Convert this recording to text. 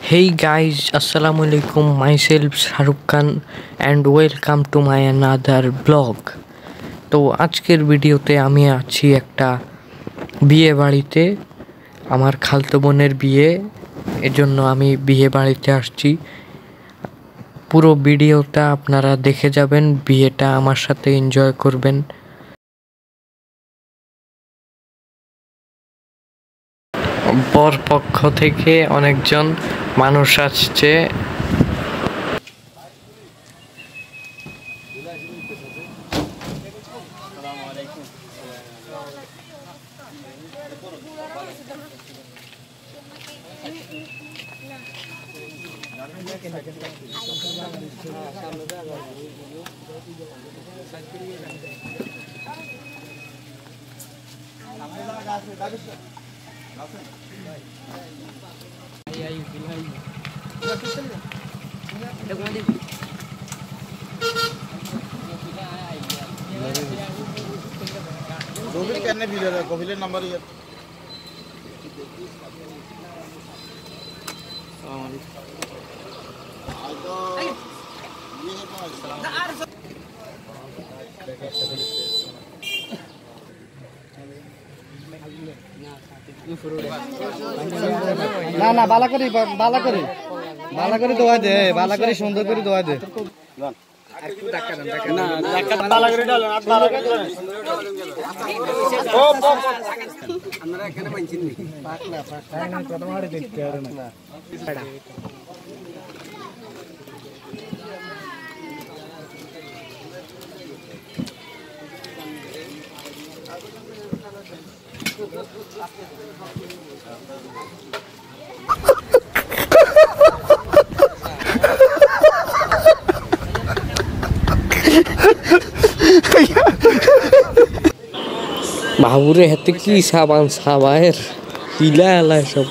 Hey guys, Assalamu alaikum. Myself Shahrukh Khan and welcome to my another vlog. তো আজকের ভিডিওতে আমি আছি একটা বিয়ে বাড়িতে, আমার খালতো বোনের বিয়ে, এজন্য আমি বিয়ে বাড়িতে আসছি। পুরো ভিডিওটা আপনারা দেখে যাবেন, বিয়েটা আমার সাথে এনজয় করবেন। বর পক্ষ থেকে অনেকজন মানুষ আসছে। কপিলের নাম্বার না না বালা করি দোয়া দে, বালা করি সুন্দর করে দোয়া দে। বাবুরে হাতে কি সাবান সাবায়ের হিলা এলা সব।